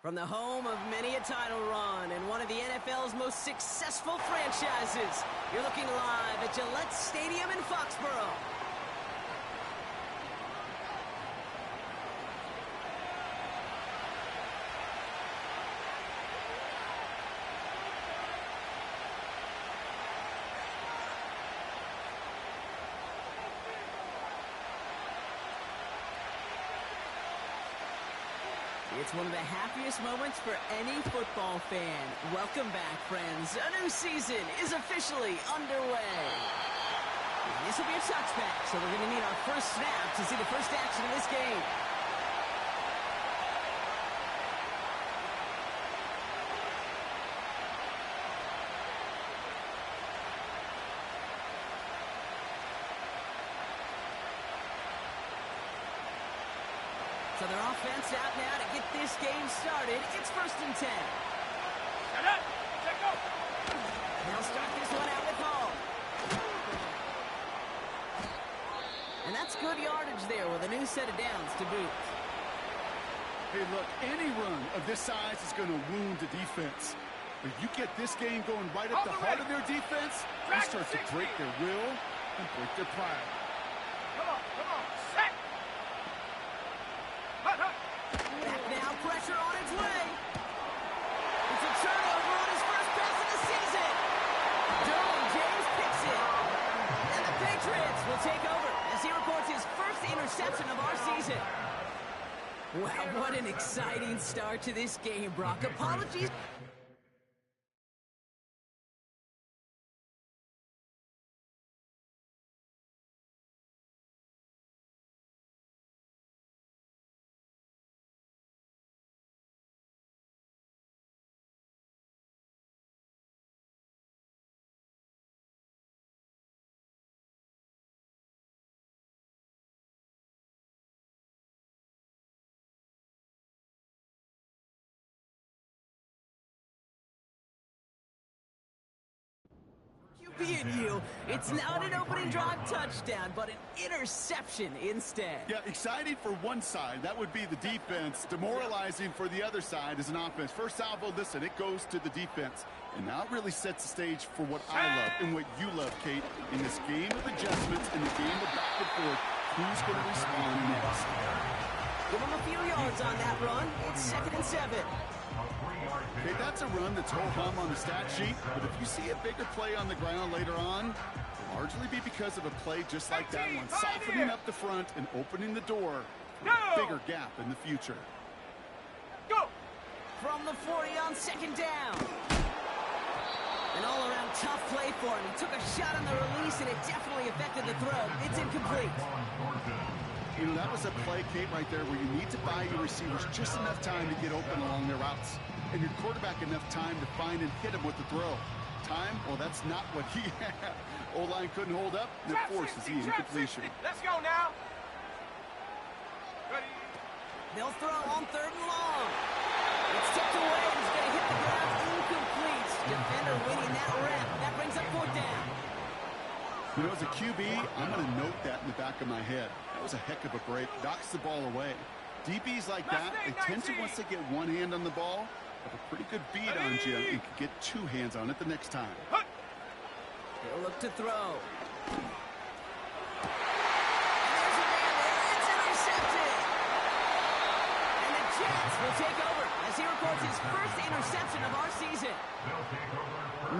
From the home of many a title run and one of the NFL's most successful franchises, you're looking live at Gillette Stadium in Foxborough. It's one of the happiest moments for any football fan. Welcome back, friends. A new season is officially underway. This will be a touchback, so we're going to need our first snap to see the first action of this game. So their offense out now to get this game started. It's 1st and 10. Shut up! Check go! They'll start this one out with Hall. And that's good yardage there with a new set of downs to boot. Hey, look, any run of this size is going to wound the defense. But you get this game going right at the heart of their defense, you start to break their will and break their pride. Come on, set! Back now, pressure on its way. It's a turnover on his first pass of the season. Derwin James picks it. And the Patriots will take over as he records his first interception of our season. Wow, what an exciting start to this game, Brock. Apologies. Being you, it's not an opening drive touchdown, but an interception instead. Yeah, exciting for one side. That would be the defense. Demoralizing for the other side as an offense. First salvo, listen, it goes to the defense. And now it really sets the stage for what I love and what you love, Kate, in this game of adjustments, in the game of back and forth. Who's going to respond next? Give him a few yards on that run. It's 2nd and 7. Okay, that's a run that's ho-hum on the stat sheet, but if you see a bigger play on the ground later on, it'll largely be because of a play just like that one, softening up the front and opening the door for a bigger gap in the future. Go! From the 40 on 2nd down. An all-around tough play for him. He took a shot on the release, and it definitely affected the throw. It's incomplete. You know, that was a play, Kate, right there where you need to buy your receivers just enough time to get open along their routes. And your quarterback enough time to find and hit him with the throw. Time? Well, that's not what he had. O-line couldn't hold up, and it forces the incompletion. Let's go now. Ready? They'll throw on 3rd and long. It's tipped away, and he's going to hit the ground incomplete. Defender winning that rep. That brings up 4th down. You know, as a QB, I'm going to note that in the back of my head. That was a heck of a break. Knocks the ball away. DBs like that, they tend to, once they get one hand on the ball, have a pretty good beat on you and can get 2 hands on it the next time. He'll look to throw. And there's a man there. It's intercepted. And the Jets will take over as he records his first interception of our season.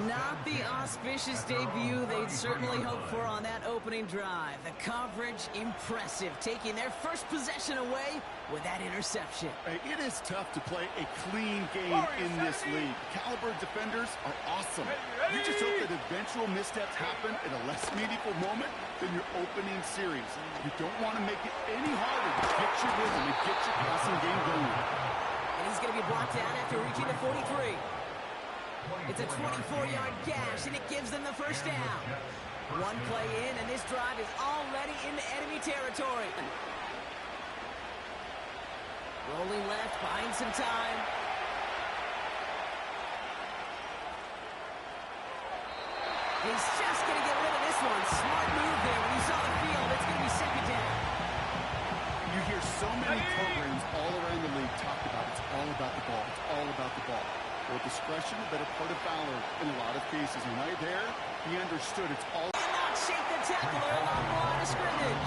Not the auspicious debut they'd certainly hoped for on that opening drive. The coverage, impressive, taking their first possession away with that interception. Hey, it is tough to play a clean game in this league. Caliber defenders are awesome. You just hope that eventual missteps happen at a less meaningful moment than your opening series. You don't want to make it any harder to get your rhythm and get your passing game going. And he's going to be brought down after reaching the 43. It's a 24-yard gash, and it gives them the first down. One play in, and this drive is already into enemy territory. Rolling left, buying some time. He's just going to get rid of this one. Smart move there when he saw the field. It's going to be 2nd down. You hear so many programs all around the league talk about it's all about the ball. It's all about the ball. Well, discretion, a better part of valor in a lot of cases. And right there, he understood it's all. Cannot shake the tackler along the line of scrimmage.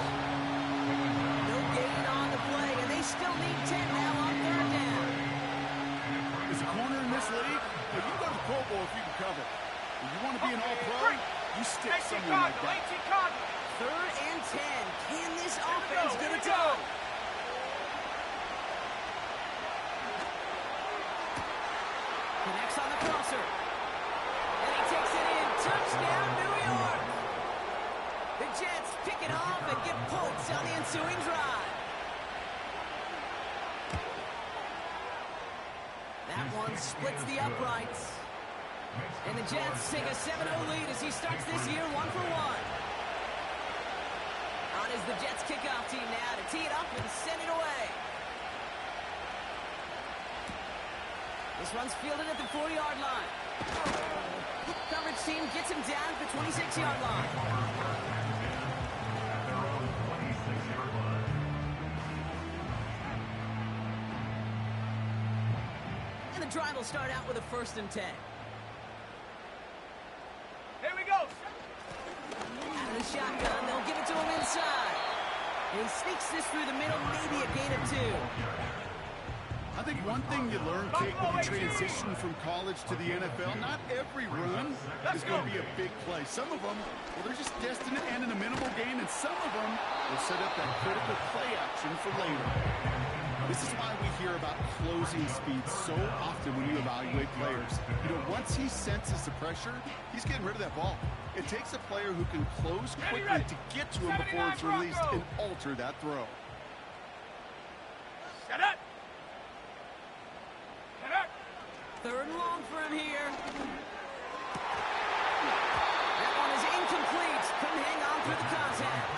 No gain on the play, and they still need 10 now on third down. Is a corner in this league? Well, you go to the Pro Bowl if you can cover. If you want to be an all-pro, you stick someone like that. Third and 10. Can this offense get it done? Connects on the crosser. And he takes it in. Touchdown, New York. The Jets pick it off and get points on the ensuing drive. That one splits the uprights. And the Jets take a 7-0 lead as he starts this year 1-for-1. On is the Jets kickoff team now to tee it up and send it away. This one's fielded at the 4-yard line. Coverage team gets him down at the 26-yard line. And the drive will start out with a 1st and 10. Here we go. Out of the shotgun, they'll give it to him inside. And he sneaks this through the middle, maybe a gain of 2. I think one thing you learn, Kate, when you transition from college to the NFL, not every run is going to be a big play. Some of them, well, they're just destined to end in a minimal gain, and some of them will set up that critical play action for later. This is why we hear about closing speed so often when you evaluate players. You know, once he senses the pressure, he's getting rid of that ball. It takes a player who can close quickly to get to him before it's released and alter that throw. Set up. Third and long for him here. That one is incomplete. Couldn't hang on through the contact.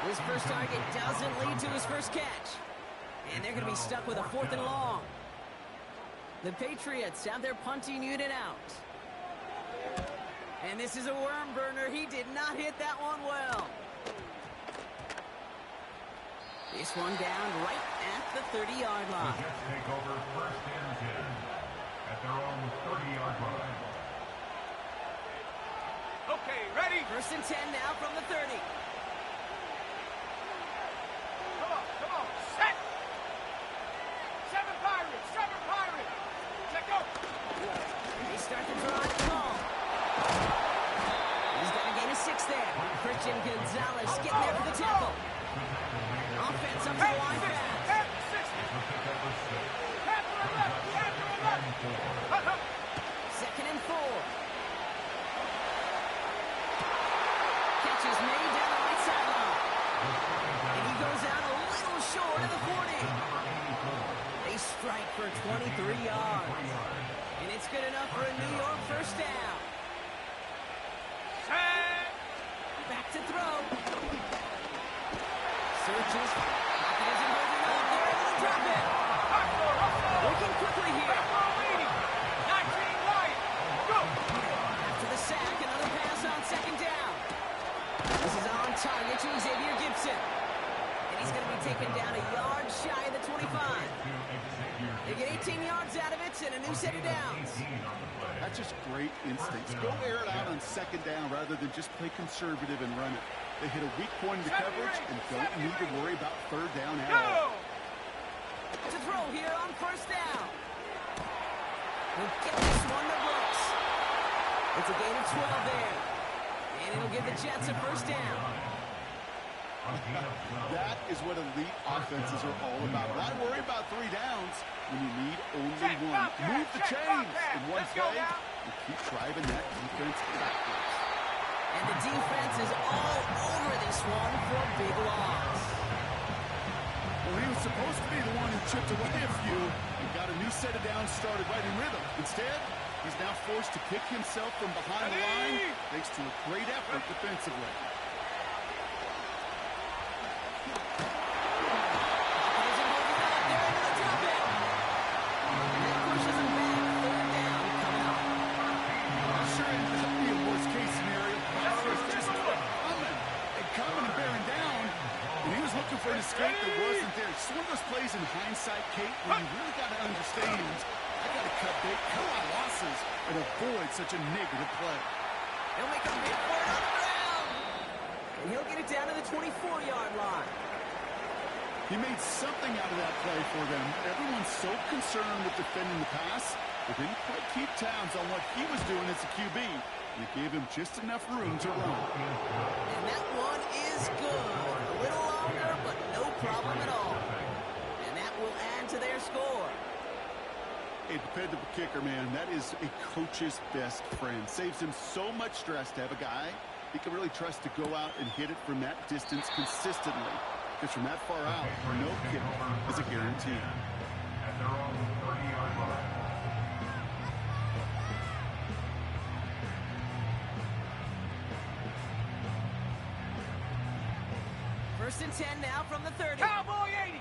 His first target doesn't lead to his first catch. And they're going to be stuck with a 4th and long. The Patriots have their punting unit out. And this is a worm burner. He did not hit that one well. This one down right at the 30-yard line. The Jets take over 1st and 10 at their own 30-yard line. Okay, ready? 1st and 10 now from the 30. Come on, set. 7 Pirates, 7 Pirates. Check go. They start the drive long. He's got a gain of 6 there. Christian Gonzalez getting there for the tackle. Offense up to the line fast. Second and 4. Catch is made down the right sideline. And he goes out a little short of the 40. They strike for 23 yards. And it's good enough for a New York 1st down. Back to throw. Searches. Pocket isn't moving up. They're able to drop it. Working quickly here. 19 wide. Go. After the sack, another pass on 2nd down. This is on target to Xavier Gibson. And he's going to be taken down a yard shy of the 25. They get 18 yards out of it and a new set of downs. That's just great instincts. Go air it out on 2nd down rather than just play conservative and run it. They hit a weak point in the coverage and don't need to worry about 3rd down at all. To throw here on 1st down. We'll get this one to Brooks. It's a gain of 12 there. And it'll give the Jets a 1st down. That is what elite offenses are all about. Why worry about 3 downs when you need only one? Move the chains in one play and keep driving that defense backwards. And the defense is all over this one for a big loss. Well, he was supposed to be the one who chipped away a few and got a new set of downs started right in rhythm. Instead, he's now forced to pick himself from behind the line thanks to a great effort defensively. For an escape hindsight, Kate, when you really got to understand, I got to cut my losses and avoid such a negative play. He'll make a mid for it on the ground. And he'll get it down to the 24-yard line. He made something out of that play for them. Everyone's so concerned with defending the pass, but didn't quite keep tabs on what he was doing as a QB. And it gave him just enough room to run. And that one is good. A little longer, but no problem at all. And that will add to their score. A dependable kicker, man, that is a coach's best friend. Saves him so much stress to have a guy he can really trust to go out and hit it from that distance consistently. Because from that far out, no kick is a guarantee. At their own 30-yard line. First and 10 now from the 30. Cowboy 80.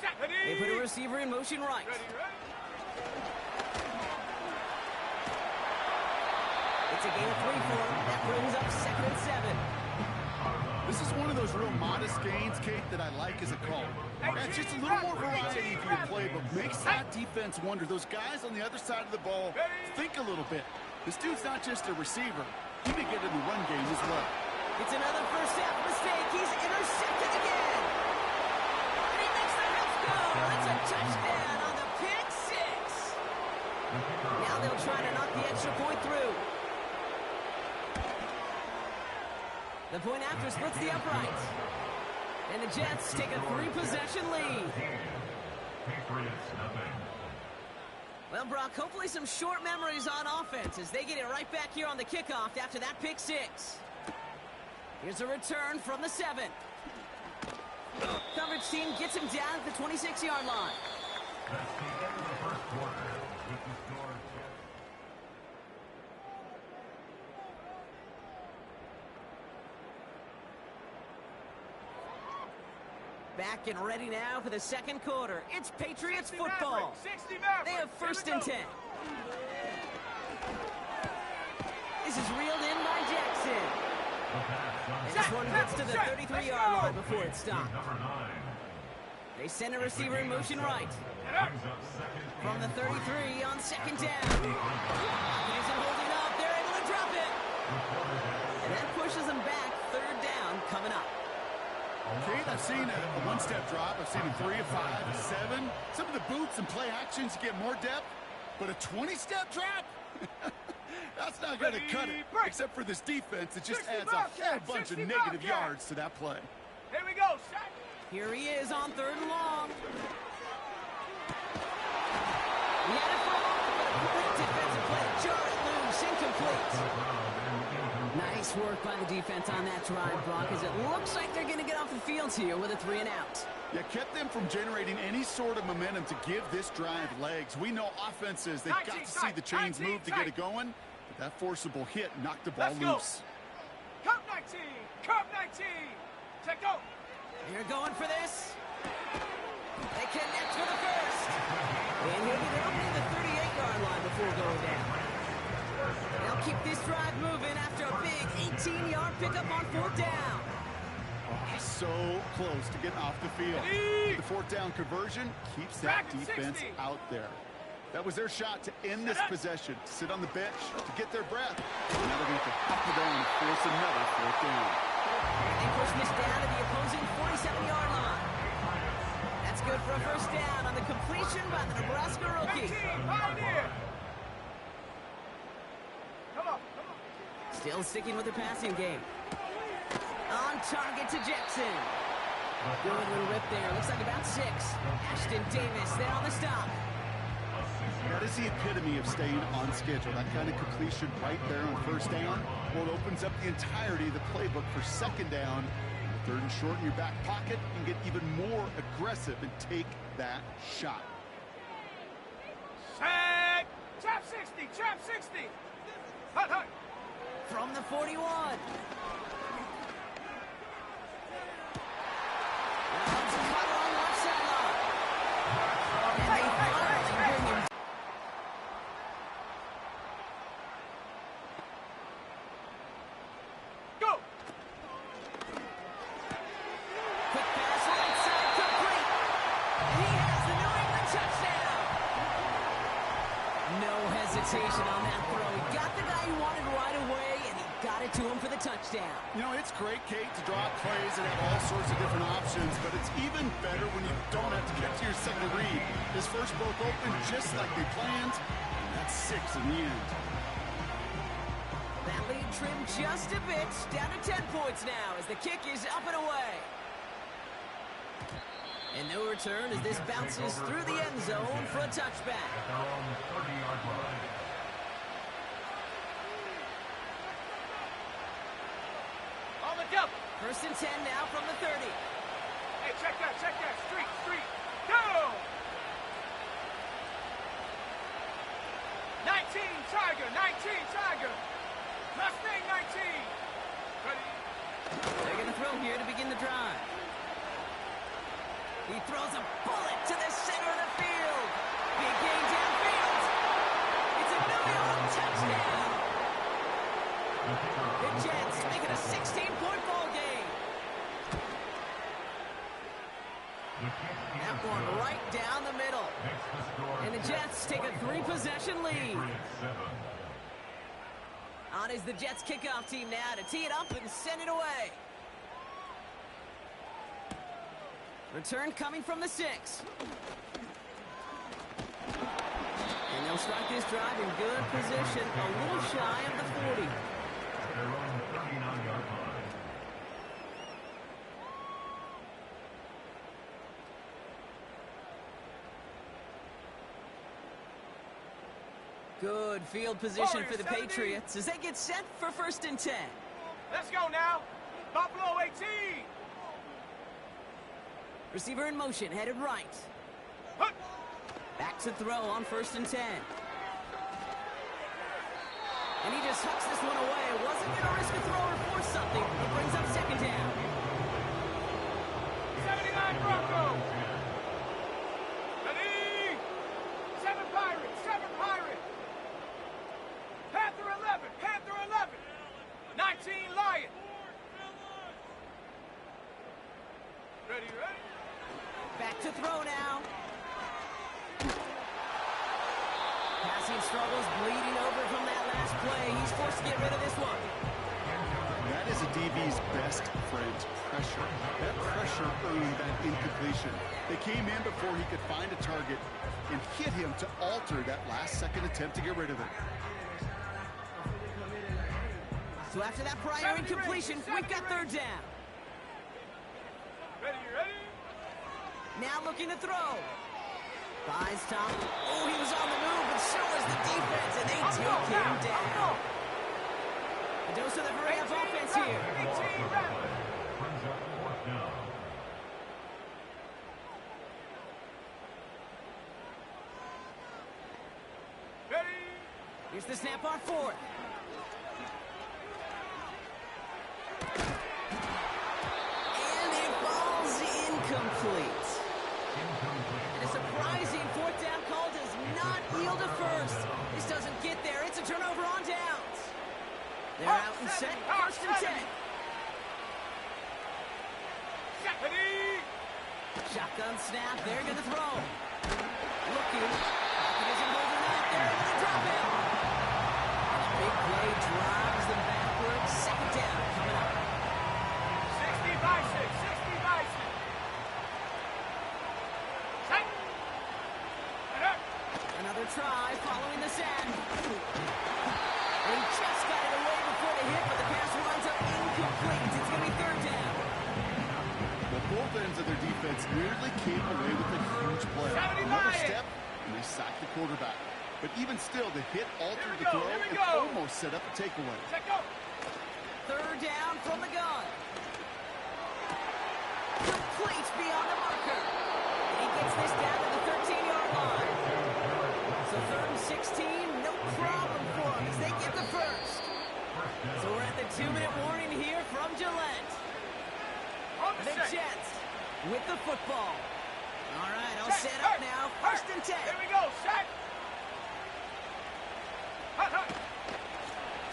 Set. Ready. They put a receiver in motion right. Ready, ready. It's a gain of 3 for him. That brings up 2nd and 7. This is one of those real modest gains, Kate, that I like as a call. That's just a little more variety to your playbook. Makes that defense wonder. Those guys on the other side of the ball think a little bit. This dude's not just a receiver. He may get in the run game as well. It's another first half mistake. He's intercepted again. And he makes the Mets go. That's a touchdown on the pick six. Now they'll try to knock the extra point through. The point after splits the uprights. And the Jets take a 3-possession lead. Patriots, nothing. Well, Brock, hopefully some short memories on offense as they get it right back here on the kickoff after that pick six. Here's a return from the 7. Coverage team gets him down at the 26-yard line. That's the end of the first quarter. With the score 10. Back and ready now for the second quarter. It's Patriots 60 football. Maverick, 60 Maverick. They have first Here and we 10. go. This is reeled in by Jackson. And this one gets to the 33-yard line before it's stopped. Number 9. They send a receiver in motion right. Get up. Brings up second. From the 33 on second down. He isn't holding up. They're able to drop it. And that pushes them back. Third down coming up. Kate, I've seen a one-step drop. I've seen a 3, a 5, a 7. Some of the boots and play actions get more depth, but a 20-step drop? That's not going to cut it. Except for this defense, it just 60 adds a whole Bobcats, bunch of 60 negative Bobcats. yards to that play. Here we go. Set. Here he is on third and long. He had it for a moment, but a great defensive play. Jar it loose, incomplete. Nice work by the defense on that drive, Brock, as it looks like they're going to get off the field here with a 3 and out. Yeah, kept them from generating any sort of momentum to give this drive legs. We know offenses, they've got to see the chains move to get it going, but that forcible hit knocked the ball Let's go. loose. Cup 19. Cup 19. Check go. They're going for this. They connect for the first. And he'll get it up to the 38-yard line before going down. They'll keep this drive moving after a big 18-yard pickup on fourth down. Oh, so close to getting off the field. The fourth down conversion keeps that defense out there. That was their shot to end this possession, to sit on the bench, to get their breath. And now they're going to up it down and force another fourth down. They push this down to the opposing 47-yard line. That's good for a first down on the completion by the Nebraska rookie. 18. Pioneer. Come on. Come on. Still sticking with the passing game. On target to Jackson. Good little rip there. Looks like about 6. Ashton Davis there on the stop. That is the epitome of staying on schedule. That kind of completion right there on first down. Well, it opens up the entirety of the playbook for second down. Third and short in your back pocket. You can get even more aggressive and take that shot. Set. Trap 60. Trap 60. Hut, hut. From the 41. Comes Cutter on the left sideline. And they finally bring him. Go. Quick pass right side. hesitation on that throw. He got the guy he wanted right away, and he got it to him for the touchdown. You know, it's great, Kate, to draw up plays and have all sorts of different options, but it's even better when you don't have to get to your second read. His first broke open just like they planned, and that's 6 in the end. That lead trimmed just a bit, down to 10 points now as the kick is up and away. And no return as this bounces through the end zone for a touchback. At their own 30-yard line. On the double. First and 10 now from the 30. Hey, check that. Street. Go! 19, Tiger. Mustang 19. Ready? They're going to throw here to begin the drive. He throws a bullet to the center of the field. Big gain downfield. It's a New York touchdown. The Jets make it a 16-point ball game. That one right down the middle. And the Jets take a 3-possession lead. On is the Jets kickoff team now to tee it up and send it away. Return coming from the 6. And they'll start this drive in good position, a little shy of the 40. At their own 39-yard line. Good field position for the Patriots as they get set for first and 10. Let's go now. Buffalo 18. Receiver in motion, headed right. Hut. Back to throw on first and 10. And he just hucks this one away. Wasn't going to risk a throw or force something. It brings up second down. 79 Broncos. Ready? 7 Pirates. Panther 11. 19 Lion. Ready? Back to throw now. Passing struggles, bleeding over from that last play. He's forced to get rid of this one. That is a DB's best friend, pressure. That pressure earned that incompletion. They came in before he could find a target and hit him to alter that last-second attempt to get rid of it. So after that prior incompletion, we've got third down. Ready? Now looking to throw. Buys top. Oh, he was on the move, but so was the defense, and they take him down. A dose of the very of offense here. 18 ready. Brings up fourth down. Ready? Here's the snap on fourth. And it falls incomplete. And a surprising fourth down call does not yield a first. This doesn't get there. It's a turnover on downs. They're out and set. First and 10. Ready? Shotgun snap. They're going to throw. Looking. It isn't holding up. They're able to drop it. Big play drives them backwards. Second down coming up. 60 by 6. Set. Another try following the sack. And he just got it away before the hit, but the pass winds up incomplete. It's going to be third down. Well, both ends of their defense nearly came away with a huge play. Another step, and they sacked the quarterback. But even still, the hit altered the throw and almost set up a takeaway. Set go. Third down from the gun. Complete beyond the marker. And he gets this down to the 13-yard line. So third and 16, no problem for him as they get the first. So we're at the 2-minute warning here from Gillette. The Jets with the football. All right, all set up now. First and 10. Here we go. Set.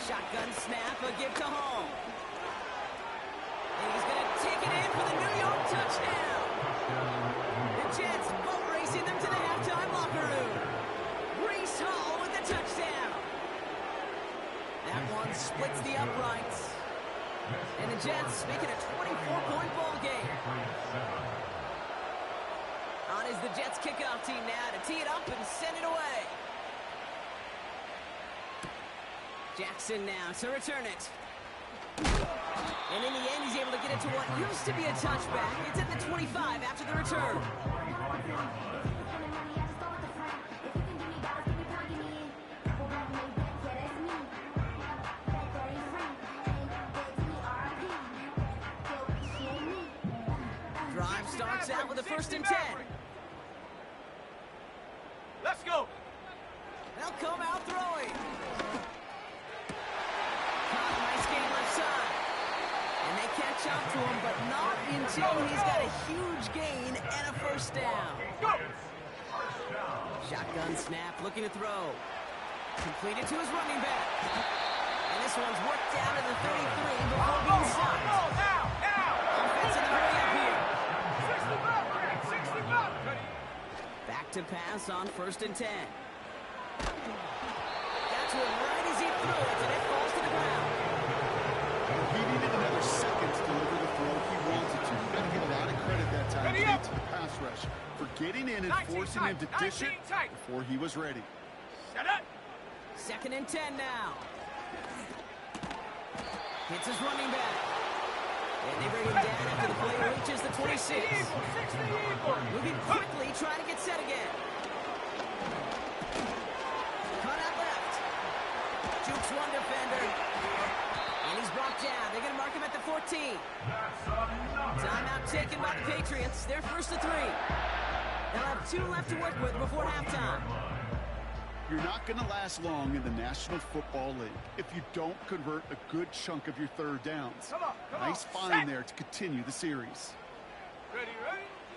Shotgun snap, a give to Hall. And he's going to take it in for the New York touchdown. The Jets boat racing them to the halftime locker room. Breece Hall with the touchdown. And the Jets make it a 24-point ball game. On is the Jets kickoff team now to tee it up and send it away. Jackson now to return it. And in the end, he's able to get it to what used to be a touchback. It's at the 25 after the return. Drive starts out with a 1st and 10. Let's go. They'll come out throwing. Nice game left side. And they catch up to him, but not until he's got a huge gain and a 1st down. Go. Shotgun snap, looking to throw. Completed to his running back. And this one's worked down to the 33 before being stopped. Now. Offense in the hurry up here. 65. Back to pass on 1st and 10. Got to him right as he threw it, and it falls to the ground. He needed another second to deliver the throw he wanted to. Got to get a lot of credit that time to the pass rush for getting in and forcing him to dish it before he was ready. Set up. 2nd and 10 now. Hits his running back. And they bring him down after the play reaches the 26. Moving quickly, trying to get set again. Cut out left. Jukes one defender. And he's brought down. They're going to mark him at the 14. Timeout taken by the Patriots. They're 1st and 3. They'll have 2 left to work with before halftime. You're not going to last long in the National Football League if you don't convert a good chunk of your 3rd downs. Come on. Nice find there to continue the series. Ready.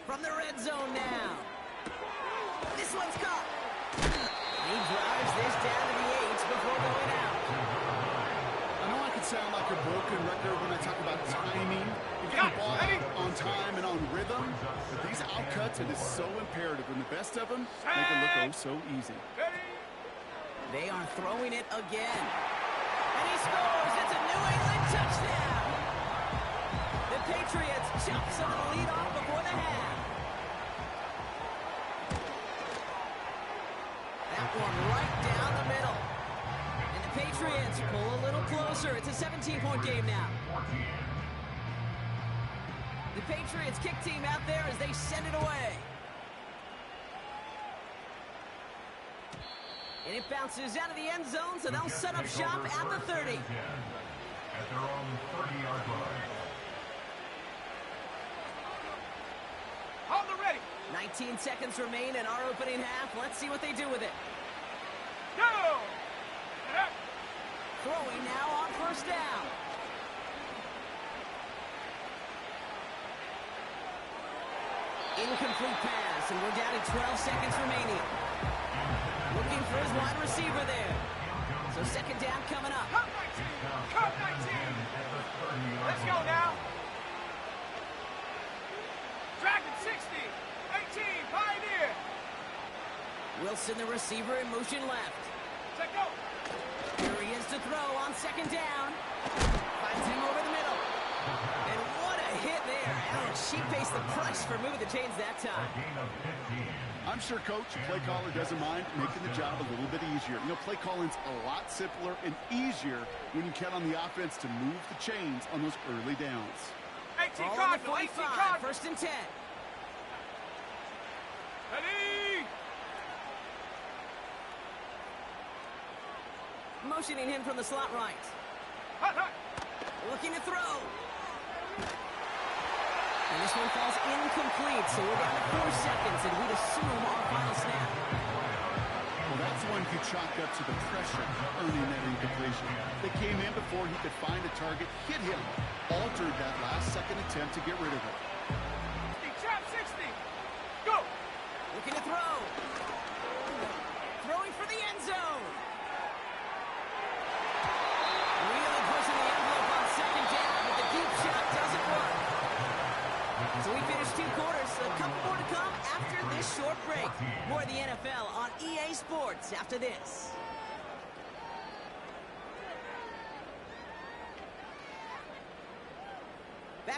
From the red zone now. This one's caught. He drives this down to the 8 before going out. I know I can sound like a broken record when I talk about timing and getting the ball out on time and on rhythm, but these outcuts, it is so imperative, and the best of them make it look oh so easy. They are throwing it again. And he scores. It's a New England touchdown. The Patriots chop some of the lead off before the half. That one right down the middle. And the Patriots pull a little closer. It's a 17-point game now. The Patriots kick team out there as they send it away. And it bounces out of the end zone, so they'll set up shop at the 30. At their own 30-yard line. Hold the ready. 19 seconds remain in our opening half. Let's see what they do with it. Go. Throwing now on 1st down. Incomplete pass, and we're down to 12 seconds remaining. Looking for his wide receiver there. So 2nd down coming up. Cut 19. Let's go now. Dragon 60. 18. Pioneer. Wilson, the receiver, in motion left. Let go. Here he is to throw on 2nd down. Finds him over the middle. And what a hit there. Ouch, she pays the price for moving the chains that time. I'm sure Coach, play caller, doesn't mind making the job a little bit easier. You know, play calling's a lot simpler and easier when you count on the offense to move the chains on those early downs. 18 Ball on the Cardinal. 18 45, Cardinal. 1st and 10. Ready. Motioning him from the slot right. Hut. Looking to throw. And this one falls incomplete, so we're down to 4 seconds, and we'd assume our final snap. Well, that's one he chalked up to the pressure, earning that incompletion. They came in before he could find a target, hit him, altered that last-second attempt to get rid of it. Trap 60. Go. Looking to throw. Throwing for the end zone. Really pushing the envelope on 2nd down, but the deep shot doesn't work. So we finished 2 quarters. A couple more to come after this short break. More of the NFL on EA Sports after this.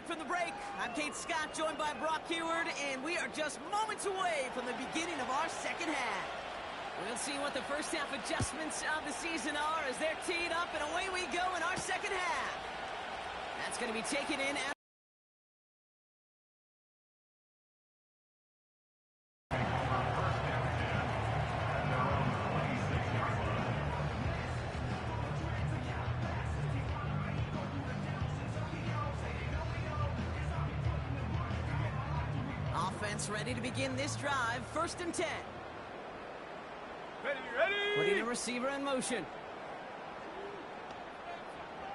back from the break. I'm Kate Scott, joined by Brock Heward, and we are just moments away from the beginning of our second half. We'll see what the first half adjustments of the season are as they're teed up, and away we go in our second half. That's going to be taken in at offense ready to begin this drive. 1st and 10. Ready. Putting a receiver in motion.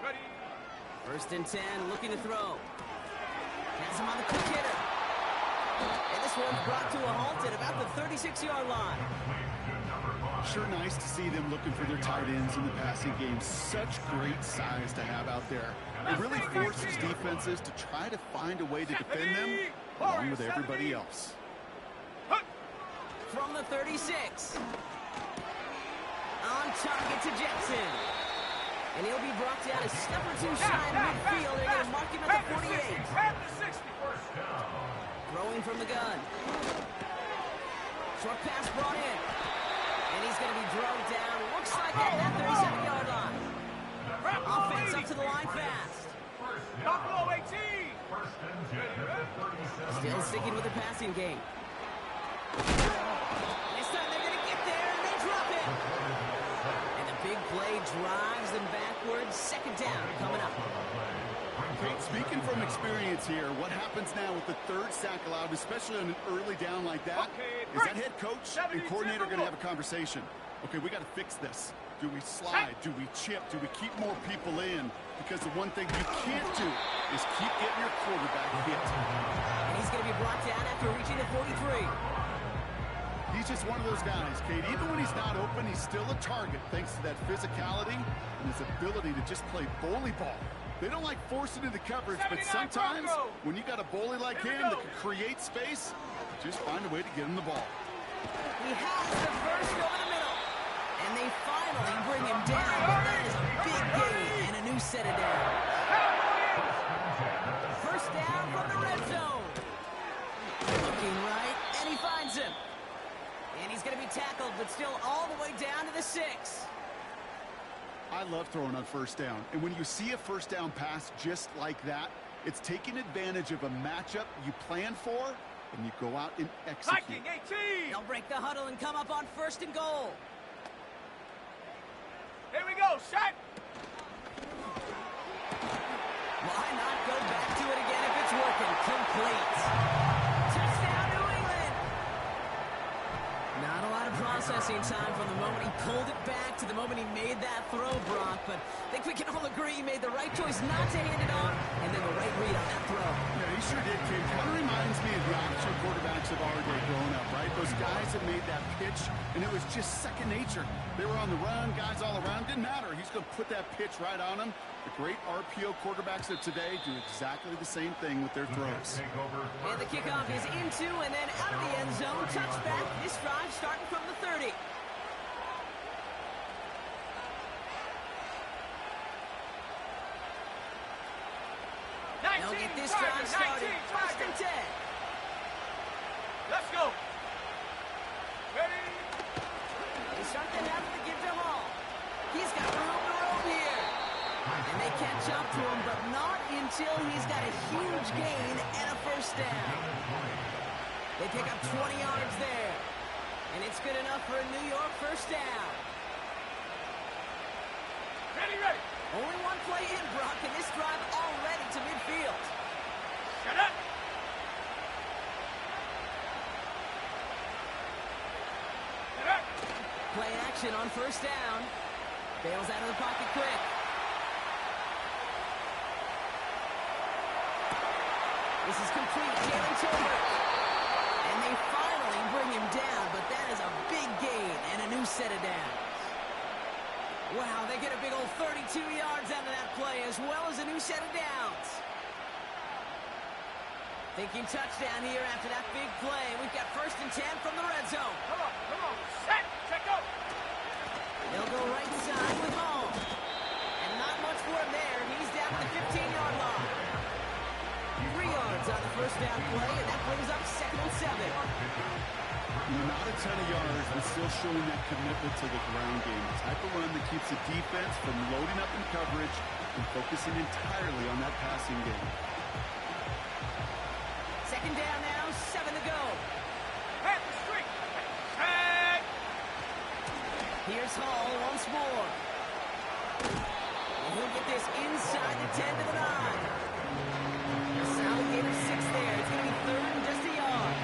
Ready. 1st and 10, looking to throw. Has him on the quick hitter. And this one's brought to a halt at about the 36-yard line. Sure nice to see them looking for their tight ends in the passing game. Such great size to have out there. It really forces defenses to try to find a way to defend them along with everybody else. From the 36. On target to Jackson. And he'll be brought down a step or two shy in midfield. They're going to mark him at the 48. Throwing from the gun. Short pass brought in. And he's going to be drugged down. Looks like at that 37-yard line. Offense up to the line fast. Buffalo 18. Still sticking with the passing game. This time they're going to get there, and they drop it. And the big play drives them backwards. 2nd down coming up. Okay, speaking from experience here, what happens now with the 3rd sack allowed, especially on an early down like that, is that head coach and coordinator going to have a conversation. Okay, we got to fix this. Do we slide? Do we chip? Do we keep more people in? Because the one thing you can't do is keep getting your quarterback hit. And he's going to be brought down after reaching the 43. He's just one of those guys, Kate. Even when he's not open, he's still a target thanks to that physicality and his ability to just play bully ball. They don't like forcing into coverage, but sometimes when you got a bully like him that can create space, just find a way to get him the ball. He has the first over the middle. And they finally bring him down, but that is a big gain and a new set of downs. 1st down from the red zone. Looking right, and he finds him. And he's going to be tackled, but still all the way down to the 6. I love throwing on 1st down. And when you see a 1st down pass just like that, it's taking advantage of a matchup you plan for, and you go out and execute. Viking 18. They'll break the huddle and come up on 1st and goal. Here we go, shot. Why not go back to it again if it's working? Complete. Touchdown, New England. Not a lot of processing time from the moment he pulled it back to the moment he made that throw, Brock. But I think we can all agree he made the right choice not to hand it off, and then the right read on that throw. Yeah, he sure did, Kate. Kind of reminds me of the option quarterbacks of our day growing up, right? Those guys that made that pitch, and it was just second nature. They were on the run, guys all around. Didn't matter. He's going to put that pitch right on them. The great RPO quarterbacks of today do exactly the same thing with their throws. And the kickoff is into and then out of the end zone. Touchback. This drive starting from the 30. They'll get this drive started. 1st and 10. Let's go. Ready. They start that half with a give to Hall. He's got room to roam here. And they catch up to him, but not until he's got a huge gain and a 1st down. They pick up 20 yards there. And it's good enough for a New York 1st down. Ready. Only one play in, Brock, and this drive already to midfield. Shut up. Play action on 1st down. Bails out of the pocket quick. This is complete. Jalen Tolbert. And they finally bring him down, but that is a big gain and a new set of downs. Wow, they get a big old 32 yards out of that play, as well as a new set of downs. Thinking touchdown here after that big play. We've got 1st and 10 from the red zone. Come on. Set. Check out. They'll go right side with Hall. And not much for him there. He's down at the 15-yard line. down play, and that brings up 2nd and 7. Not a ton of yards, but still showing that commitment to the ground game. The type of run that keeps the defense from loading up in coverage and focusing entirely on that passing game. 2nd down now, 7 to go. Head the street. Head. Here's Hall once more. And he'll get this inside the 10 to the 9. Alligator 6 there. It's going to be 3rd and just a yard.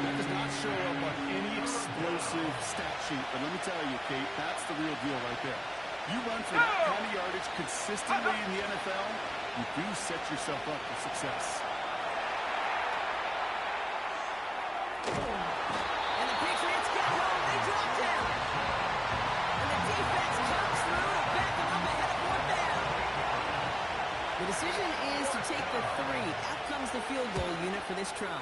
That does not show up on any explosive stat sheet, but let me tell you, Kate, that's the real deal right there. You run for that kind of yardage consistently in the NFL, you do set yourself up for success. And the Patriots get home. They drop down. And the defense comes through to back them up ahead of 4th down. The decision is to take the 3. Out comes the field goal unit for this try.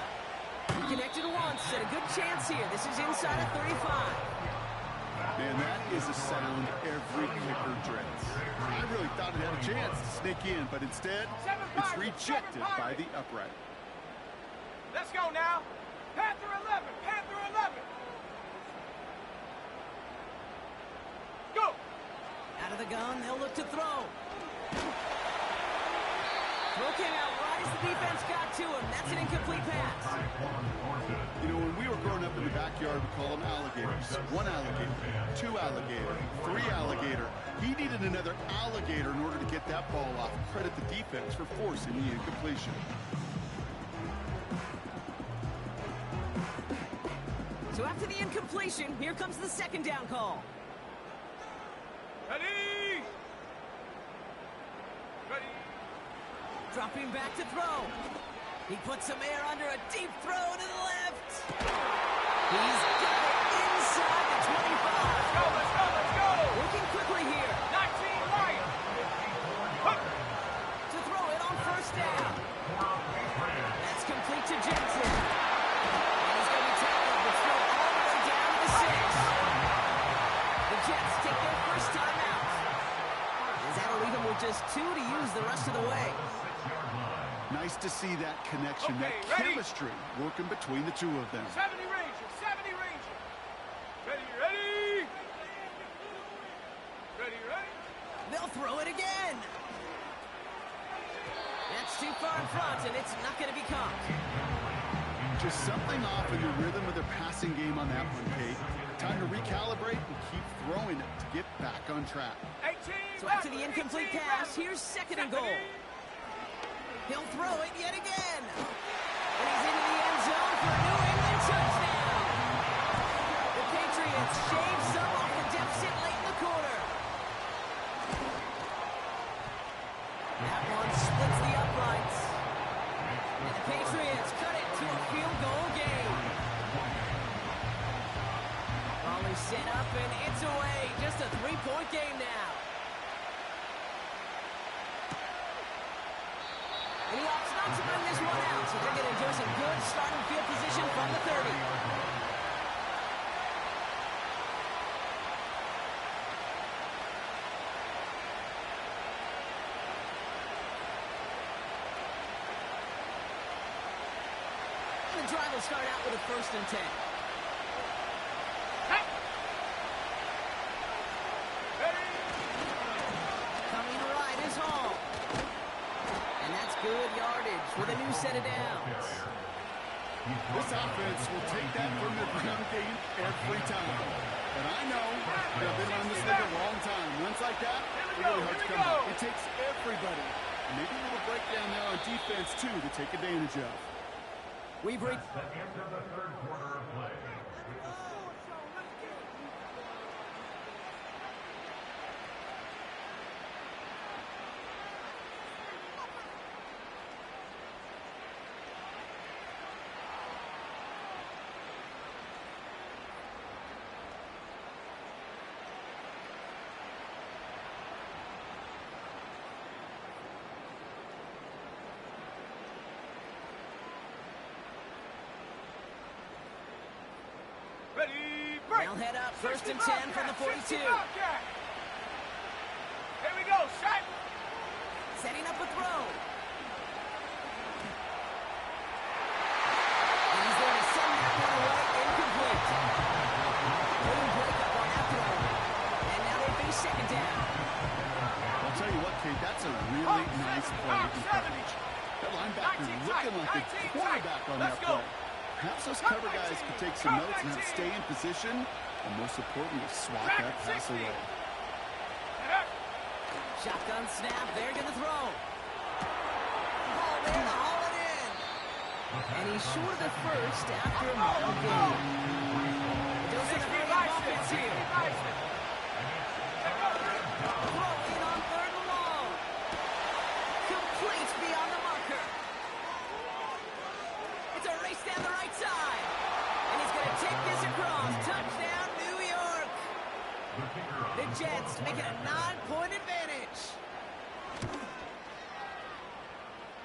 He connected once, and a good chance here. This is inside of 35. Man, that is a sound every kicker dreads. I really thought it had a chance to sneak in, but instead, it's rejected by the upright. Let's go now. Panther 11. Panther 11. Go. Out of the gun, they'll look to throw. Throw came out right as the defense got to him. That's an incomplete pass. You know, when we were growing up in the backyard, we call them alligators. 1 alligator, 2 alligator, 3 alligator. He needed another alligator in order to get that ball off. Credit the defense for forcing the incompletion. So after the incompletion, here comes the 2nd down call. Ready. Ready. Dropping back to throw. He puts some air under a deep throw to the left. He's got it inside the 25. Let's go, let's go, let's go. Working quickly here. 19 right. To throw it on 1st down. That's complete to Jensen. And he's going to be tackled, but still all the way down to the 6. The Jets take their first time out. As that'll leave him with just 2 to use the rest of the way. Nice to see that connection, Okay, that ready? chemistry working between the 2 of them. 70 Ranger. 70 Ranger. Ready, ready. Ready, ready. They'll throw it again. That's too far in front, and it's not going to be caught. Just something off in the rhythm of their passing game on that one, Kate. Time to recalibrate and keep throwing it to get back on track. 18. So after the incomplete pass, here's 2nd and goal. He'll throw it yet again. And he's into the end zone for a New England touchdown. The Patriots shave some off the deficit late in the quarter. That one splits the uprights. And the Patriots cut it to a field goal game. Ball is set up and it's away. Just a 3-point game now. And he opts not to bring this one out, so they're going to enjoy some good starting field position from the 30. And the drive will start out with a 1st and 10. Coming right is Hall. And that's good yardage with a new set of downs. This offense will take that from the ground game every time. But I know they've been on this league a long time. Runs like that, really hard to come back. It takes everybody. Maybe a little breakdown there on defense, too, to take advantage of. We've reached The end of the 3rd quarter of play. Ready, break. They'll head up 1st and 10 from the 42. Here we go, shot. Setting up a throw. quarterback on that play. Perhaps those cover guys could take some notes and have to stay in position, and most importantly, swat that pass away. Shotgun snap, they're going to throw. Ball there to haul it in. And he's short of the first after a model game. Dose of the hurry-up offense here. Throwing on third and long. Complete beyond the marker. It's a race down the right side. And he's going to take this across. Touchdown, New York. The Jets making a 9-point advantage.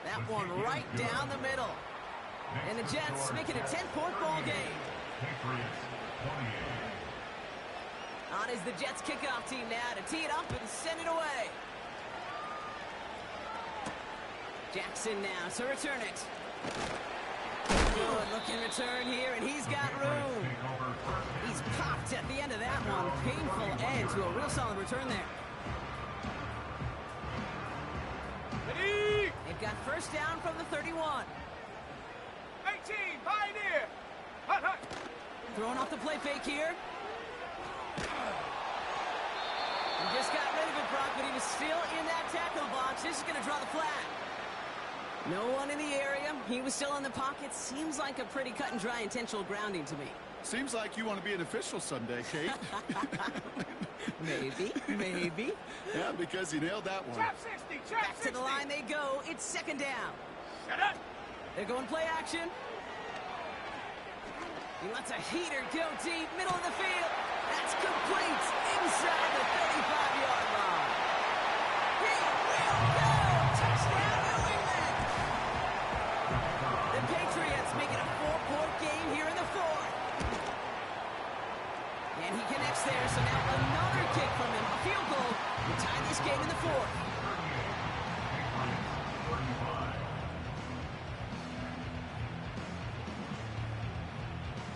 That one right down the middle. And the Jets making a 10-point ball game. On is the Jets kickoff team now to tee it up and send it away. Jackson now to return it. Good looking return here, and he's got room. He's popped at the end of that one. Painful end to a real solid return there. They've got first down from the 31. 18, Pioneer. Hut, hut. Throwing off the play fake here. He just got rid of it, Brock, but he was still in that tackle box. This is going to draw the flag. No one in the area. He was still in the pocket. Seems like a pretty cut and dry intentional grounding to me. Seems like you want to be an official someday, Kate. Maybe. Yeah, because he nailed that one. Trap 60, trap Back to the line they go. It's second down. Shut up. They're going play action. He lets a heater go deep, middle of the field. That's complete inside the 35-yard line. He will go. Touchdown, New England. The Patriots making a 4-point game here in the fourth. And he connects there, so now another kick from him. A field goal to tie this game in the fourth.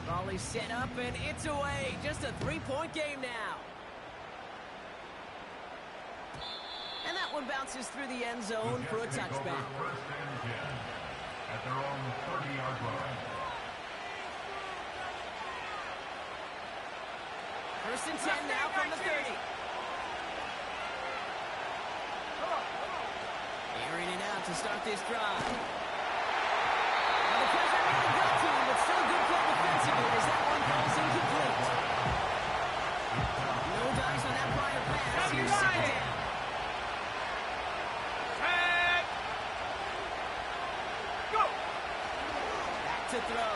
Raleigh set up, and it's away. Just a 3-point game now. And that one bounces through the end zone for a touchback. First and 10 at their own 30-yard line. First and 10 now from the 30. Airing it out to start this drive. Now the pressure really got to him, but still good play defensively as that one falls incomplete. No dice on that prior pass. Here's second down. Tag. Go. Back to throw.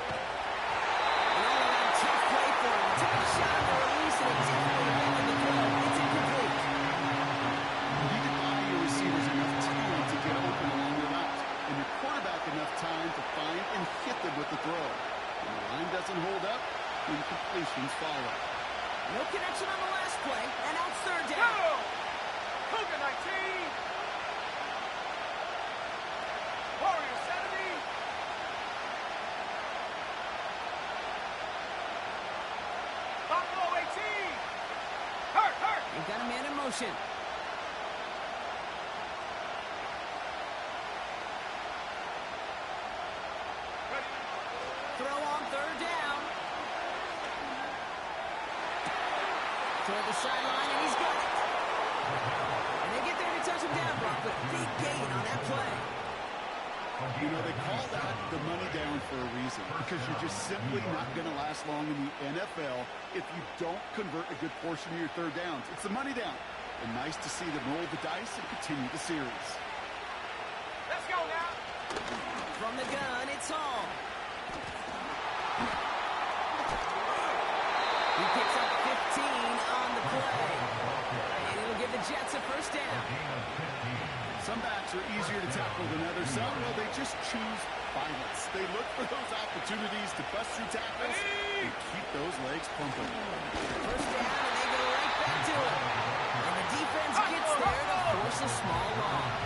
An all-around tough play for him. Took a shot on the release, and it definitely went with the throw. It's incomplete. You need to buy your receivers enough time to get open along the route, and your quarterback enough time to find and hit them with the throw. When the line doesn't hold up, incompletions follow. No connection on the last play, and now it's third Go. down. Cougar 19. Warrior 70. Buffalo 18. Hurt. They've got a man in motion. Ready. Throw on third down. Toward the sideline, and he's got it. And they get there to touch him down, Brock, but big gain on that play. You know, they call that the money down for a reason, because you're just simply not going to last long in the NFL if you don't convert a good portion of your third downs. It's the money down. And nice to see them roll the dice and continue the series. Let's go now. From the gun, it's Hall. He picks up 15 on the play. And it'll give the Jets a first down. Some backs are easier to tackle than others. Some, well, they just choose violence. They look for those opportunities to bust through tackles and keep those legs pumping. First down, and they go right back to it. And the defense gets there to force a small loss.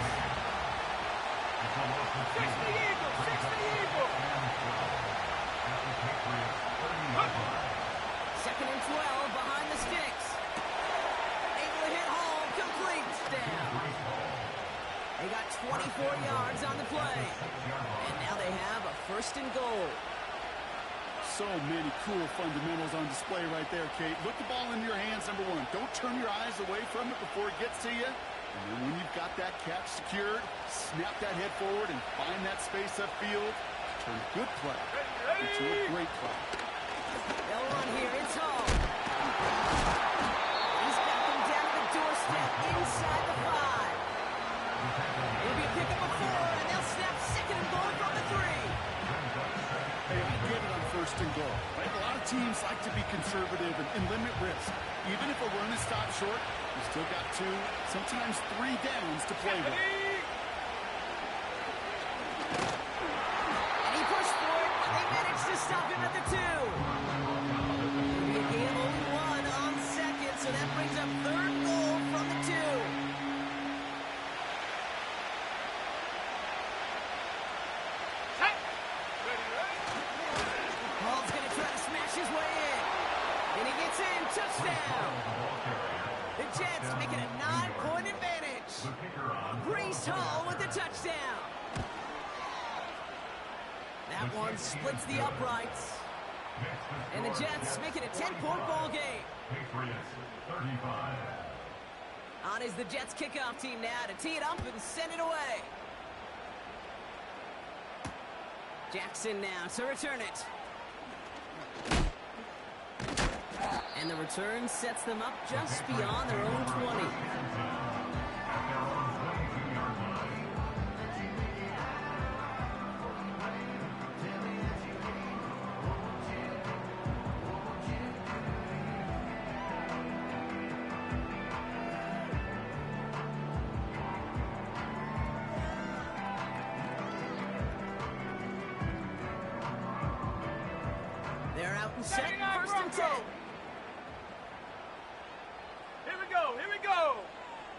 60 Eagles. 60 Eagles. Second and 12 behind the sticks. Able to hit Hall, complete down. They got 24 yards on the play. And now So many cool fundamentals on display right there, Kate. Look the ball into your hands, number one. Don't turn your eyes away from it before it gets to you. And then when you've got that catch secured, snap that head forward and find that space upfield. Turn a good play into a great play. They'll run here. It's Hall. He's got them down to the doorstep inside the 5. It'll be a pickup of 4, and they'll snap second and goal from the 3. Hey, I get it on first and goal. Right? A lot of teams like to be conservative and limit risk. Even if a run is stopped short, you still got 2, sometimes 3 downs to play with. And he pushed for it, but they managed to stop him at the 2. It'll be a gain of only 1 on second, so that brings up third goal from the 2. Hall's going to try to smash his way in. And he gets in. Touchdown. The Jets make it a 9-point advantage. Breece Hall with the touchdown. That one splits the uprights. And the Jets make it a 10-point ball game. On is the Jets kickoff team now to tee it up and send it away. Jackson now to return it. And the return sets them up just beyond their own 20. They're out and set, first and 10. Here we go, here we go.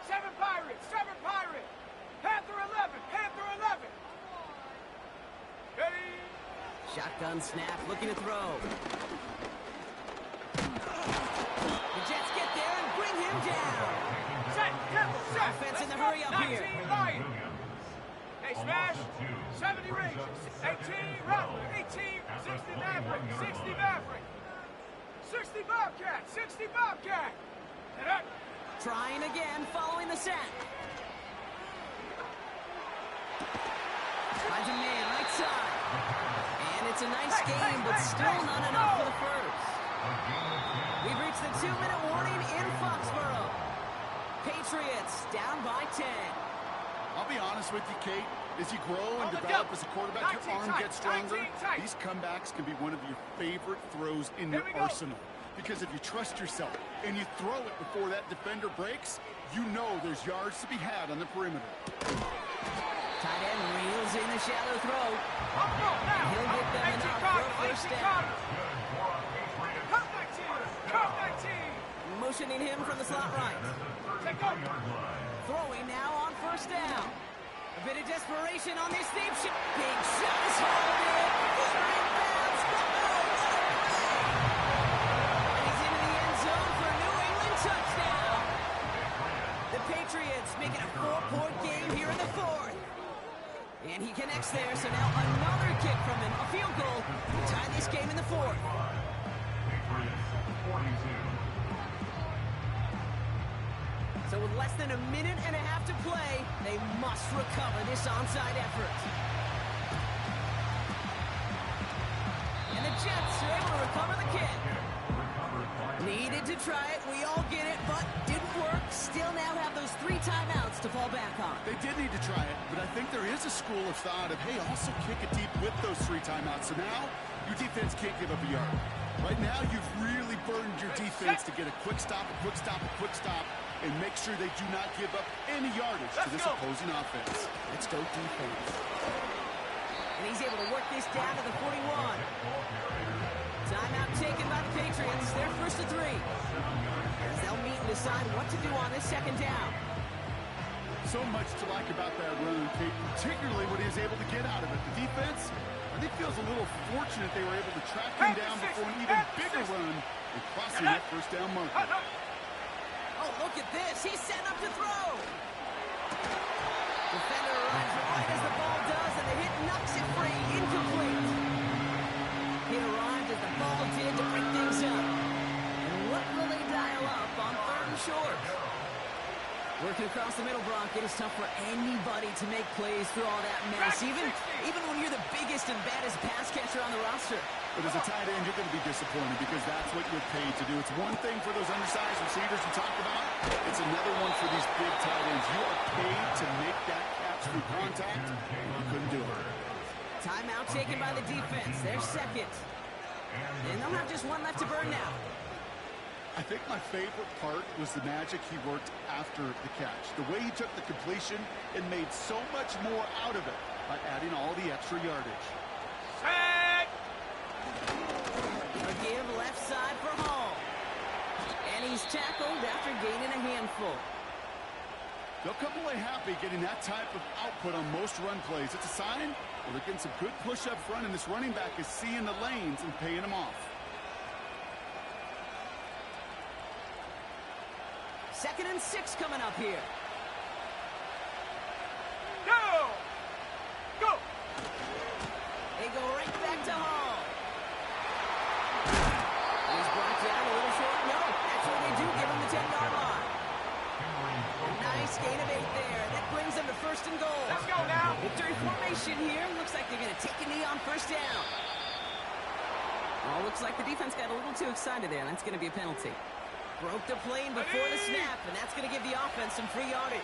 7 Pirates, 7 Pirates. Panther 11, Panther 11. Ready? Shotgun snap, looking to throw. The Jets get there and bring him down. Set, Temple, set. Offense in the Let's hurry go. up here. 19 Lions. They smash. 70 Rangers. 18 Rattler. 18, 60 Maverick. 60 Maverick. 60 Bobcat. 60 Bobcat. And up. Trying again, following the sack. Finds a man right side. And it's a nice game, but still not enough for the first. We've reached the 2-minute warning in Foxborough. Patriots down by 10. I'll be honest with you, Kate. As you grow and develop as a quarterback, your arm gets stronger. These comebacks can be one of your favorite throws in your arsenal. Because if you trust yourself and you throw it before that defender breaks, you know there's yards to be had on the perimeter. Tight end reels in the shallow throw. He'll get them enough for a first down. Cut 19. Cut 19. Motioning him from the slot right. Take over. Throwing now on first down. A bit of desperation on this deep shot. Big shot is hauled in. Footer inbounds. And he's into the end zone for a New England touchdown. The Patriots make it a 4-point game here in the 4th. And he connects there, so now another kick from him. A field goal to tie this game in the 4th. So with less than a minute and a half to play, they must recover this onside effort. And the Jets are able to recover the kick. Needed to try it, we all get it, but didn't work. Still now have those 3 timeouts to fall back on. They did need to try it, but I think there is a school of thought of, hey, also kick it deep with those 3 timeouts. So now, your defense can't give up a yard. Right now, you've really burdened your defense to get a quick stop, a quick stop, a quick stop, and make sure they do not give up any yardage to this opposing offense. Let's go defense. And he's able to work this down to the 41. Timeout taken by the Patriots. They're first to 3. As they'll meet and decide what to do on this second down. So much to like about that run, Kate, particularly what he was able to get out of it. The defense, I think, feels a little fortunate they were able to track him down before an even bigger run and crossing that first down marker. Oh, look at this. He's set up to throw. Defender arrives right as the ball does, and the hit knocks it free. Incomplete. He arrived as the Working across the middle, Brock. It is tough for anybody to make plays through all that mess, even when you're the biggest and baddest pass catcher on the roster. But as a tight end, you're going to be disappointed because that's what you're paid to do. It's one thing for those undersized receivers you talk about. It's another one for these big tight ends. You are paid to make that catch through contact. You couldn't do it. Timeout taken by the defense. They're second. And they'll have just one left to burn now. I think my favorite part was the magic he worked after the catch. The way he took the completion and made so much more out of it by adding all the extra yardage. Set! A give left side for Hall. And he's tackled after gaining a handful. They'll come away happy getting that type of output on most run plays. It's a sign that they're getting some good push up front, and this running back is seeing the lanes and paying them off. Second and 6 coming up here. Go! Go! They go right back to Hall. He's brought down a little short. No, that's what they do. Give him the 10-yard line. Nice gain of 8 there. That brings them to first and goal. Let's go now. Victory formation here. Looks like they're going to take a knee on first down. Oh, looks like the defense got a little too excited there. That's going to be a penalty. Broke the plane before the snap, and that's going to give the offense some free yardage.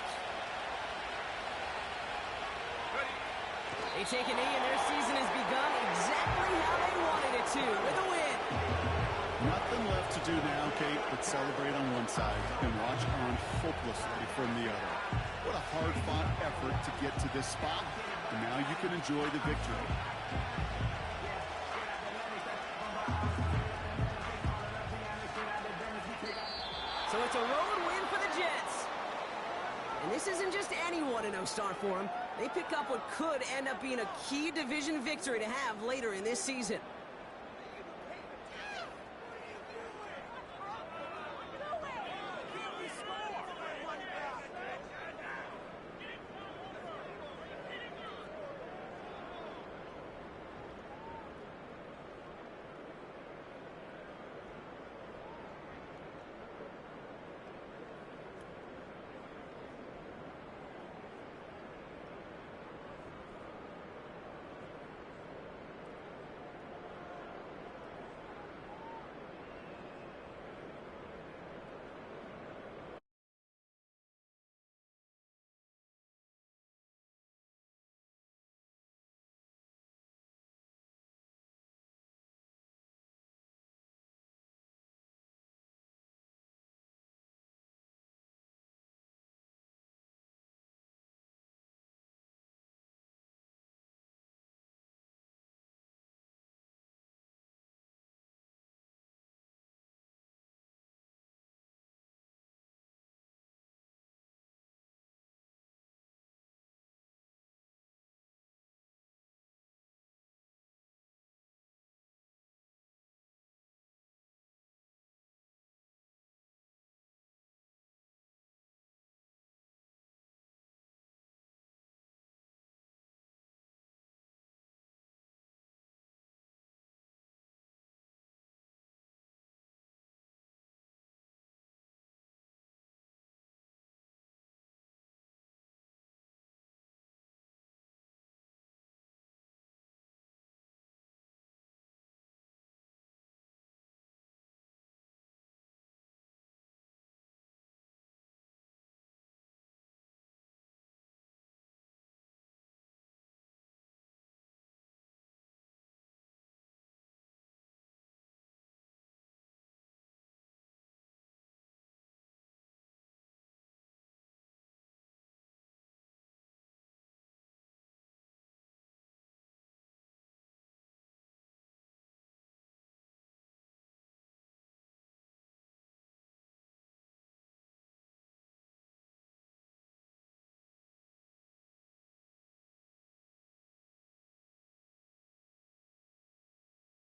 They take a knee, and their season has begun exactly how they wanted it to, with a win. Nothing left to do now, Kate, but celebrate on one side and watch on hopelessly from the other. What a hard-fought effort to get to this spot, and now you can enjoy the victory. So it's a road win for the Jets. And this isn't just any 1-0 start for them. They pick up what could end up being a key division victory to have later in this season.